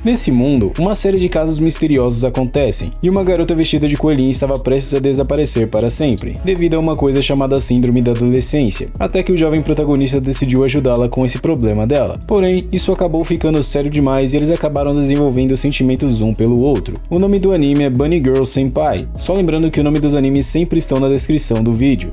Nesse mundo, uma série de casos misteriosos acontecem, e uma garota vestida de coelhinho estava prestes a desaparecer para sempre, devido a uma coisa chamada síndrome da adolescência, até que o jovem protagonista decidiu ajudá-la com esse problema dela. Porém, isso acabou ficando sério demais e eles acabaram desenvolvendo sentimentos um pelo outro. O nome do anime é Bunny Girl Senpai, só lembrando que o nome dos animes sempre estão na descrição do vídeo.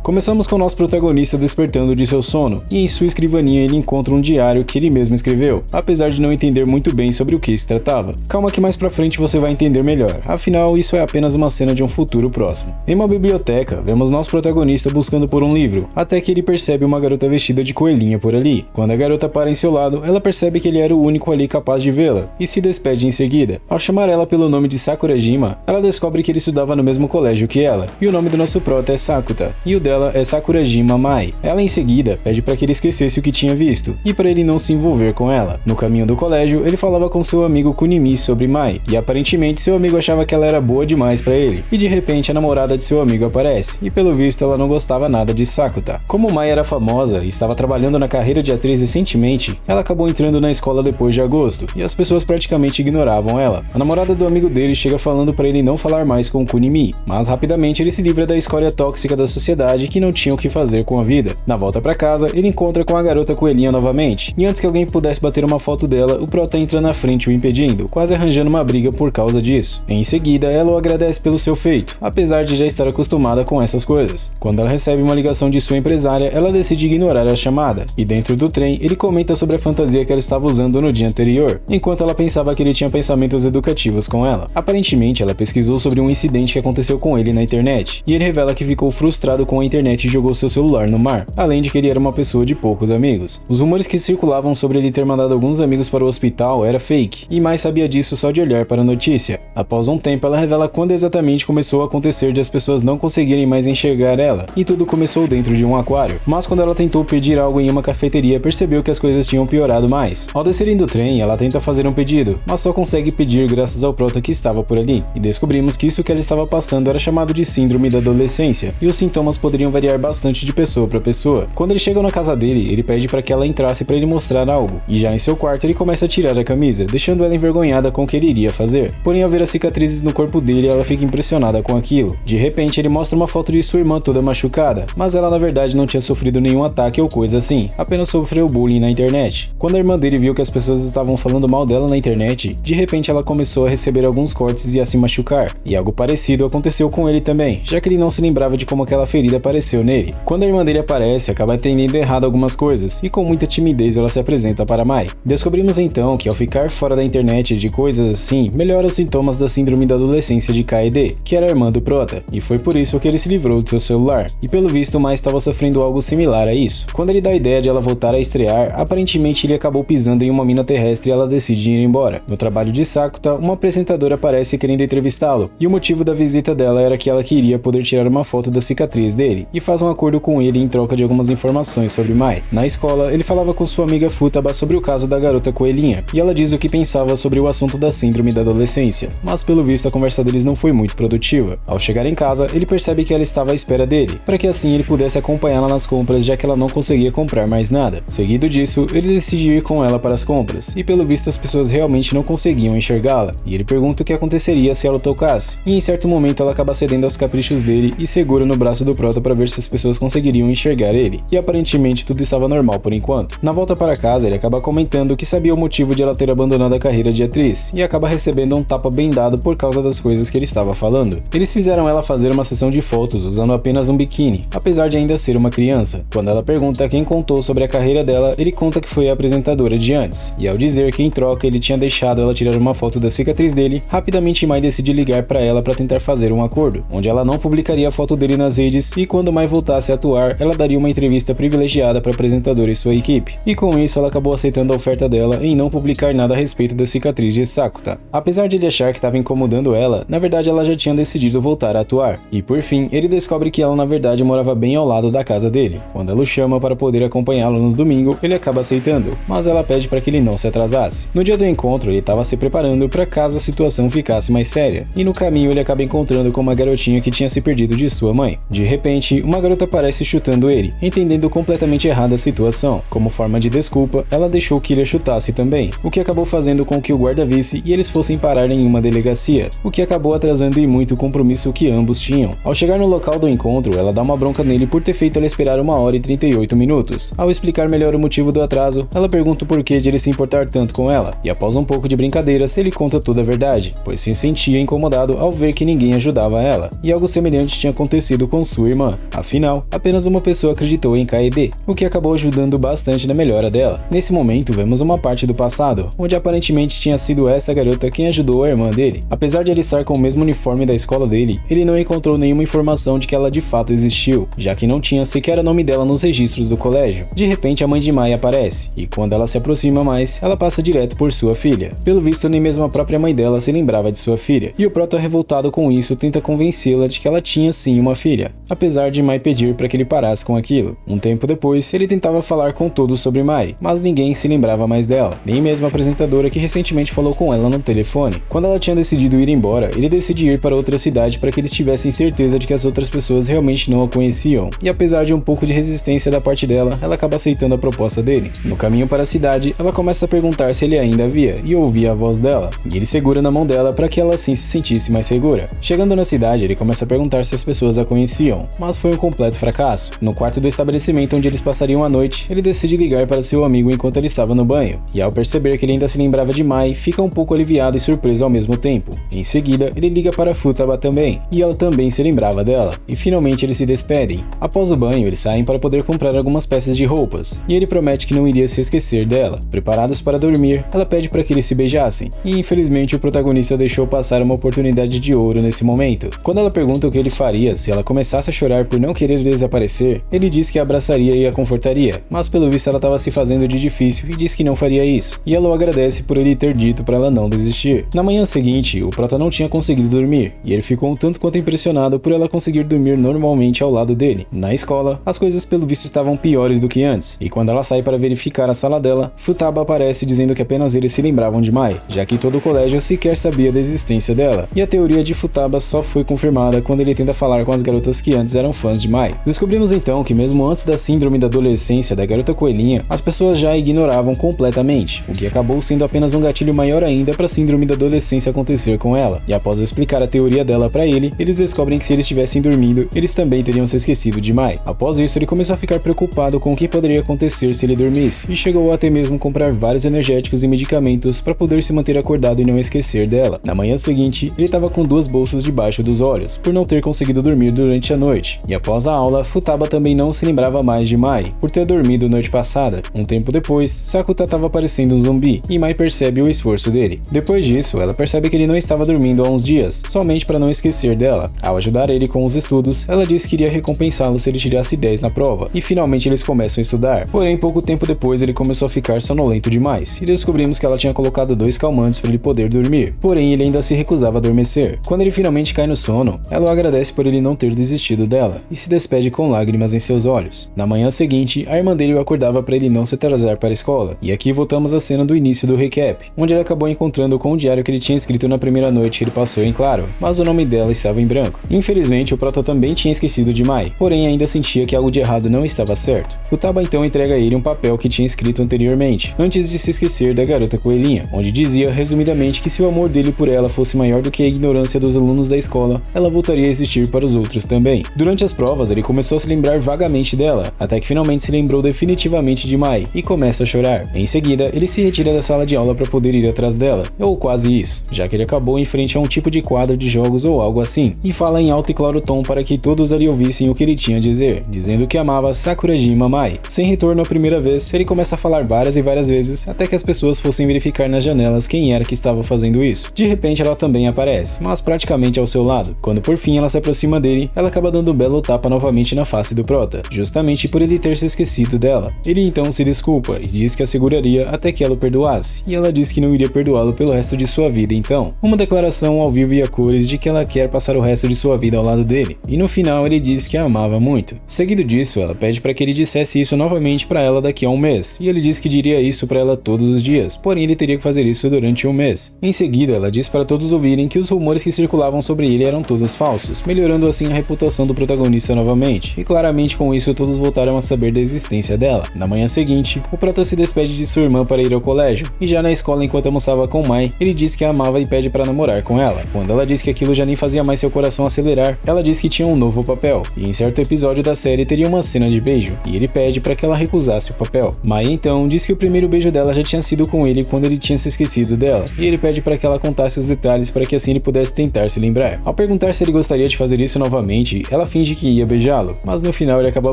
Começamos com o nosso protagonista despertando de seu sono, e em sua escrivaninha ele encontra um diário que ele mesmo escreveu, apesar de não entender muito bem sobre o que se tratava. Calma que mais pra frente você vai entender melhor, afinal isso é apenas uma cena de um futuro próximo. Em uma biblioteca, vemos nosso protagonista buscando por um livro, até que ele percebe uma garota vestida de coelhinha por ali. Quando a garota para em seu lado, ela percebe que ele era o único ali capaz de vê-la, e se despede em seguida. Ao chamar ela pelo nome de Sakurajima, ela descobre que ele estudava no mesmo colégio que ela, e o nome do nosso prota é Sakuta, e o dela é Sakurajima Mai. Ela em seguida pede para que ele esquecesse o que tinha visto, e para ele não se envolver com ela. No caminho do colégio, ele falava com seu amigo Kunimi sobre Mai, e aparentemente seu amigo achava que ela era boa demais para ele, e de repente a namorada de seu amigo aparece, e pelo visto ela não gostava nada de Sakuta. Como Mai era famosa e estava trabalhando na carreira de atriz recentemente, ela acabou entrando na escola depois de agosto, e as pessoas praticamente ignoravam ela. A namorada do amigo dele chega falando para ele não falar mais com Kunimi, mas rapidamente ele se livra da escória tóxica da sociedade que não tinha o que fazer com a vida. Na volta para casa, ele encontra com a garota coelhinha novamente, e antes que alguém pudesse bater uma foto dela, o prota entra na frente o impedindo, quase arranjando uma briga por causa disso. Em seguida, ela o agradece pelo seu feito, apesar de já estar acostumada com essas coisas. Quando ela recebe uma ligação de sua empresária, ela decide ignorar a chamada, e dentro do trem, ele comenta sobre a fantasia que ela estava usando no dia anterior, enquanto ela pensava que ele tinha pensamentos educativos com ela. Aparentemente, ela pesquisou sobre um incidente que aconteceu com ele na internet, e ele revela que ficou frustrado com a internet e jogou seu celular no mar, além de que ele era uma pessoa de poucos amigos. Os rumores que circulavam sobre ele ter mandado alguns amigos para o hospital era fake, e Mai sabia disso só de olhar para a notícia. Após um tempo, ela revela quando exatamente começou a acontecer de as pessoas não conseguirem mais enxergar ela, e tudo começou dentro de um aquário. Mas quando ela tentou pedir algo em uma cafeteria, percebeu que as coisas tinham piorado mais. Ao descerem do trem, ela tenta fazer um pedido, mas só consegue pedir graças ao prota que estava por ali, e descobrimos que isso que ela estava passando era chamado de síndrome da adolescência, e os sintomas poderiam variar bastante de pessoa para pessoa. Quando eles chegam na casa dele, ele pede para que ela entrasse para ele mostrar algo, e já em seu quarto ele começa a tirar a camisa, deixando ela envergonhada com o que ele iria fazer. Porém, ao ver as cicatrizes no corpo dele, ela fica impressionada com aquilo. De repente, ele mostra uma foto de sua irmã toda machucada, mas ela na verdade não tinha sofrido nenhum ataque ou coisa assim, apenas sofreu bullying na internet. Quando a irmã dele viu que as pessoas estavam falando mal dela na internet, de repente ela começou a receber alguns cortes e a se machucar, e algo parecido aconteceu com ele também, já que ele não se lembrava de como aquela ferida apareceu nele. Quando a irmã dele aparece, acaba entendendo errado algumas coisas, e com muita timidez ela se apresenta para Mai. Descobrimos então que ao ficar fora da internet de coisas assim, melhora os sintomas da síndrome da adolescência de KED, que era a irmã do prota, e foi por isso que ele se livrou de seu celular, e pelo visto Mai estava sofrendo algo similar a isso. Quando ele dá a ideia de ela voltar a estrear, aparentemente ele acabou pisando em uma mina terrestre e ela decide ir embora. No trabalho de Sakuta, uma apresentadora aparece querendo entrevistá-lo, e o motivo da visita dela era que ela queria poder tirar uma foto da cicatriz dele, e faz um acordo com ele em troca de algumas informações sobre Mai. Na escola, ele falava com sua amiga Futaba sobre o caso da garota coelhinha, e ela diz o que pensava sobre o assunto da síndrome da adolescência, mas pelo visto a conversa deles não foi muito produtiva. Ao chegar em casa, ele percebe que ela estava à espera dele, para que assim ele pudesse acompanhá-la nas compras, já que ela não conseguia comprar mais nada. Seguido disso, ele decide ir com ela para as compras, e pelo visto as pessoas realmente não conseguiam enxergá-la, e ele pergunta o que aconteceria se ela o tocasse, e em certo momento ela acaba cedendo aos caprichos dele e segura no braço do prota para ver se as pessoas conseguiriam enxergar ele, e aparentemente tudo estava normal por enquanto. Na volta para casa, ele acaba comentando que sabia o motivo de ela ter abandonado a carreira de atriz, e acaba recebendo um tapa bem dado por causa das coisas que ele estava falando. Eles fizeram ela fazer uma sessão de fotos usando apenas um biquíni, apesar de ainda ser uma criança. Quando ela pergunta quem contou sobre a carreira dela, ele conta que foi a apresentadora de antes, e ao dizer que em troca ele tinha deixado ela tirar uma foto da cicatriz dele, rapidamente Mai decide ligar para ela para tentar fazer um acordo, onde ela não publicaria a foto dele nas redes, e quando Mai voltasse a atuar, ela daria uma entrevista privilegiada para a apresentadora e sua equipe, e com isso ela acabou aceitando a oferta dela em não publicar nada a respeito da cicatriz de Sakuta. Apesar de ele achar que estava incomodando ela, na verdade ela já tinha decidido voltar a atuar, e por fim ele descobre que ela na verdade morava bem ao lado da casa dele. Quando ela o chama para poder acompanhá-lo no domingo, ele acaba aceitando, mas ela pede para que ele não se atrasasse. No dia do encontro ele estava se preparando para caso a situação ficasse mais séria, e no caminho ele acaba encontrando com uma garotinha que tinha se perdido de sua mãe. De repente, uma garota aparece chutando ele, entendendo completamente errada a situação. Como forma de desculpa, ela deixou que ele a chutasse também, o que acabou fazendo com que o guarda visse e eles fossem parar em uma delegacia, o que acabou atrasando e muito o compromisso que ambos tinham. Ao chegar no local do encontro, ela dá uma bronca nele por ter feito ela esperar 1h38 minutos. Ao explicar melhor o motivo do atraso, ela pergunta o porquê de ele se importar tanto com ela, e após um pouco de brincadeiras, ele conta toda a verdade, pois se sentia incomodado ao ver que ninguém ajudava ela, e algo semelhante tinha acontecido com sua irmã. Afinal, apenas uma pessoa acreditou em Kaede, o que acabou ajudando bastante na melhora dela. Nesse momento, vemos uma parte do passado, onde aparentemente tinha sido essa garota quem ajudou a irmã dele. Apesar de ele estar com o mesmo uniforme da escola dele, ele não encontrou nenhuma informação de que ela de fato existiu, já que não tinha sequer o nome dela nos registros do colégio. De repente, a mãe de Mai aparece, e quando ela se aproxima mais, ela passa direto por sua filha. Pelo visto, nem mesmo a própria mãe dela se lembrava de sua filha, e o Prota, revoltado com isso, tenta convencê-la de que ela tinha sim uma filha, apesar de Mai pedir para que ele parasse com aquilo. Um tempo depois, ele tentava falar com todos sobre Mai, mas ninguém se lembrava mais dela, nem mesmo a apresentadora que recentemente falou com ela no telefone. Quando ela tinha decidido ir embora, ele decide ir para outra cidade para que eles tivessem certeza de que as outras pessoas realmente não a conheciam, e apesar de um pouco de resistência da parte dela, ela acaba aceitando a proposta dele. No caminho para a cidade, ela começa a perguntar se ele ainda a via, e ouvia a voz dela, e ele segura na mão dela para que ela assim se sentisse mais segura. Chegando na cidade, ele começa a perguntar se as pessoas a conheciam, mas foi um completo fracasso. No quarto do estabelecimento onde eles passariam a noite, ele decide ligar para seu amigo enquanto ele estava no banho, e ao perceber que ele ainda se lembrava de Mai, fica um pouco aliviado e surpreso ao mesmo tempo. Em seguida, ele liga para Futaba também, e ela também se lembrava dela, e finalmente eles se despedem. Após o banho, eles saem para poder comprar algumas peças de roupas, e ele promete que não iria se esquecer dela. Preparados para dormir, ela pede para que eles se beijassem, e infelizmente o protagonista deixou passar uma oportunidade de ouro nesse momento. Quando ela pergunta o que ele faria se ela começasse a chorar por não querer desaparecer, ele diz que a abraçaria e a confortaria, mas pelo visto ela estava se fazendo de difícil e diz que não faria isso, e ela o agradece por ele ter dito para ela não desistir. Na manhã seguinte, o Prota não tinha conseguido dormir, e ele ficou um tanto quanto impressionado por ela conseguir dormir normalmente ao lado dele. Na escola, as coisas pelo visto estavam piores do que antes, e quando ela sai para verificar a sala dela, Futaba aparece dizendo que apenas eles se lembravam de Mai, já que todo o colégio sequer sabia da existência dela, e a teoria de Futaba só foi confirmada quando ele tenta falar com as garotas que antes eram fãs de Mai. Descobrimos então que mesmo antes da síndrome da adolescência da garota coelhinha, as pessoas já a ignoravam completamente, o que acabou sendo apenas um gatilho maior ainda para a síndrome da adolescência acontecer com ela. E após explicar a teoria dela para ele, eles descobrem que se eles tivessem dormido, eles também teriam se esquecido de Mai. Após isso, ele começou a ficar preocupado com o que poderia acontecer se ele dormisse, e chegou a até mesmo comprar vários energéticos e medicamentos para poder se manter acordado e não esquecer dela. Na manhã seguinte, ele estava com 2 bolsas debaixo dos olhos, por não ter conseguido dormir durante a noite. E após a aula, Futaba também não se lembrava mais de Mai, por ter dormido noite passada. Um tempo depois, Sakuta estava parecendo um zumbi, e Mai percebe o esforço dele. Depois disso, ela percebe que ele não estava dormindo há uns dias, somente para não esquecer dela. Ao ajudar ele com os estudos, ela disse que iria recompensá-lo se ele tirasse 10 na prova, e finalmente eles começam a estudar. Porém, pouco tempo depois, ele começou a ficar sonolento demais, e descobrimos que ela tinha colocado 2 calmantes para ele poder dormir. Porém, ele ainda se recusava a adormecer. Quando ele finalmente cai no sono, ela o agradece por ele não ter desistido dela, e se despede com lágrimas em seus olhos. Na manhã seguinte, a irmã dele o acordava para ele não se atrasar para a escola, e aqui voltamos à cena do início do recap, onde ele acabou encontrando com o diário que ele tinha escrito na primeira noite que ele passou em claro, mas o nome dela estava em branco. Infelizmente, o Prota também tinha esquecido de Mai, porém ainda sentia que algo de errado não estava certo. Futaba então entrega a ele um papel que tinha escrito anteriormente, antes de se esquecer da garota coelhinha, onde dizia resumidamente que se o amor dele por ela fosse maior do que a ignorância dos alunos da escola, ela voltaria a existir para os outros também. Durante as provas, ele começou a se lembrar vagamente dela, até que finalmente se lembrou definitivamente de Mai e começa a chorar. Em seguida, ele se retira da sala de aula para poder ir atrás dela, ou quase isso, já que ele acabou em frente a um tipo de quadro de jogos ou algo assim, e fala em alto e claro tom para que todos ali ouvissem o que ele tinha a dizer, dizendo que amava Sakurajima Mai. Sem retorno a primeira vez, ele começa a falar várias e várias vezes, até que as pessoas fossem verificar nas janelas quem era que estava fazendo isso. De repente ela também aparece, mas praticamente ao seu lado. Quando por fim ela se aproxima dele, ela acaba dando um belo tapa novamente na face do Prota, justamente por ele ter se esquecido dela. Ele então se desculpa e diz que a seguraria até que ela o perdoasse, e ela diz que não iria perdoá-lo pelo resto de sua vida então. Uma declaração ao vivo e a cores de que ela quer passar o resto de sua vida ao lado dele, e no final ele diz que a amava muito. Seguido disso, ela pede para que ele dissesse isso novamente para ela daqui a um mês, e ele diz que diria isso para ela todos os dias, porém ele teria que fazer isso durante um mês. Em seguida, ela diz para todos ouvirem que os rumores que circulavam sobre ele eram todos falsos, melhorando assim a reputação do protagonista novamente, e claramente com isso todos voltaram a saber da existência dela. Na manhã seguinte, o Prota se despede de sua irmã para ir ao colégio, E já na escola, enquanto almoçava com Mai, ele diz que a amava e pede para namorar com ela. Quando ela diz que aquilo já nem fazia mais seu coração acelerar, ela diz que tinha um novo papel, e em certo episódio da série teria uma cena de beijo, e ele pede para que ela recusasse o papel. Mai então diz que o primeiro beijo dela já tinha sido com ele quando ele tinha se esquecido dela, e ele pede para que ela contasse os detalhes para que assim ele pudesse tentar se lembrar. Ao perguntar se ele gostaria de fazer isso novamente, ela finge que ia beijá-lo, mas no final ele acabou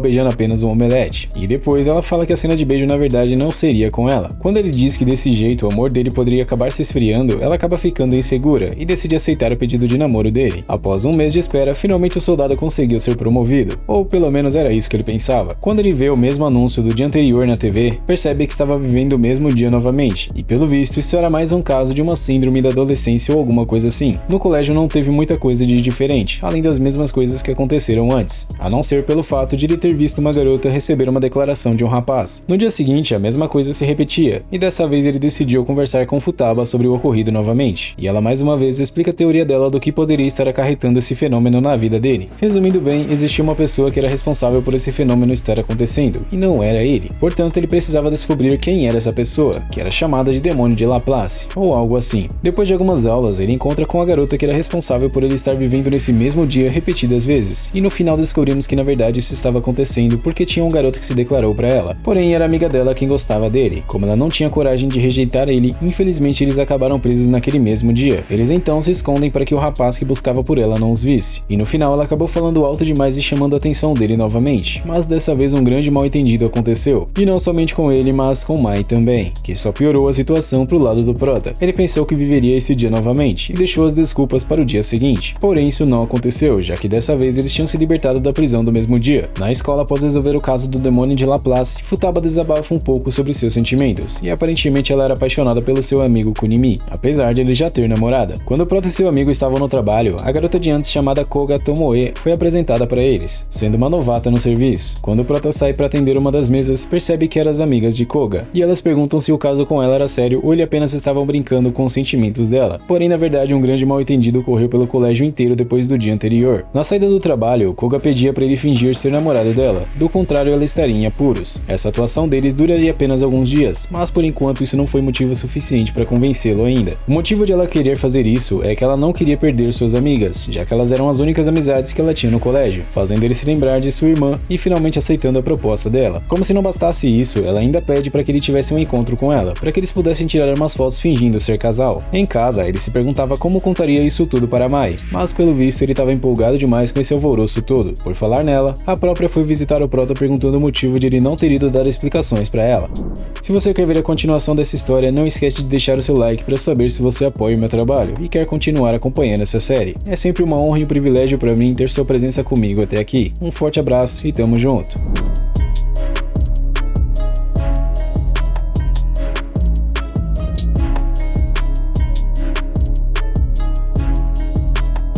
beijando apenas um omelete. E depois ela fala que a cena de beijo na verdade não seria com ela. Quando ele diz que desse jeito o amor dele poderia acabar se esfriando, ela acaba ficando insegura e decide aceitar o pedido de namoro dele. Após um mês de espera, finalmente o soldado conseguiu ser promovido, ou pelo menos era isso que ele pensava. Quando ele vê o mesmo anúncio do dia anterior na TV, percebe que estava vivendo o mesmo dia novamente, e pelo visto isso era mais um caso de uma síndrome da adolescência ou alguma coisa assim. No colégio não teve muita coisa de diferente, além das mesmas coisas que aconteceram antes, a não ser pelo fato de ele ter visto uma garota receber uma declaração de um rapaz. No dia seguinte, a mesma coisa se repetia, e dessa vez ele decidiu conversar com Futaba sobre o ocorrido novamente, e ela mais uma vez explica a teoria dela do que poderia estar acarretando esse fenômeno na vida dele. Resumindo bem, existia uma pessoa que era responsável por esse fenômeno estar acontecendo, e não era ele. Portanto, ele precisava descobrir quem era essa pessoa, que era chamada de demônio de Laplace, ou algo assim. Depois de algumas aulas, ele encontra com a garota que era responsável por ele estar vivendo nesse mesmo dia repetidas vezes, e no final descobrimos que na verdade isso estava acontecendo porque tinha um garoto que se declarou para ela, porém era amiga dela quem gostava dele. Como ela não tinha coragem de rejeitar ele, infelizmente eles acabaram presos naquele mesmo dia. Eles então se escondem para que o rapaz que buscava por ela não os visse, e no final ela acabou falando alto demais e chamando a atenção dele novamente, mas dessa vez um grande mal-entendido aconteceu, e não somente com ele, mas com Mai também, que só piorou a situação pro lado do prota. Ele pensou que viveria esse dia novamente, e deixou as desculpas para o dia seguinte, porém isso não aconteceu, já que dessa vez eles tinham se libertado da prisão do mesmo dia. Na escola, após resolver o caso do demônio de Laplace, Futaba desabafa um pouco sobre seus sentimentos, e aparentemente ela era apaixonada pelo seu amigo Kunimi, apesar de ele já ter namorada. Quando o prota e seu amigo estavam no trabalho, a garota de antes chamada Koga Tomoe foi apresentada para eles, sendo uma novata no serviço. Quando o prota sai para atender uma das mesas, percebe que eram as amigas de Koga, e elas perguntam se o caso com ela era sério ou ele apenas estavam brincando com os sentimentos dela. Porém, na verdade, um grande mal-entendido ocorreu pelo colégio inteiro depois do dia anterior. Na saída do trabalho, Koga pedia para ele fingir ser namorado dela, do contrário ela estaria em apuros. Essa atuação deles duraria apenas alguns dias, mas por enquanto isso não foi motivo suficiente para convencê-lo ainda. O motivo de ela querer fazer isso é que ela não queria perder suas amigas, já que elas eram as únicas amizades que ela tinha no colégio, fazendo ele se lembrar de sua irmã e finalmente aceitando a proposta dela. Como se não bastasse isso, ela ainda pede para que ele tivesse um encontro com ela, para que eles pudessem tirar umas fotos fingindo ser casal. Em casa, ele se perguntava como contaria isso tudo para Mai, mas pelo visto ele estava empolgado demais com esse alvoroço todo. Por falar nela, a própria foi visitar o prota perguntando o motivo de ele não ter ido dar explicações para ela. Se você quer ver a continuação dessa história, não esquece de deixar o seu like para saber se você apoia o meu trabalho e quer continuar acompanhando essa série. É sempre uma honra e um privilégio para mim ter sua presença comigo até aqui. Um forte abraço e tamo junto!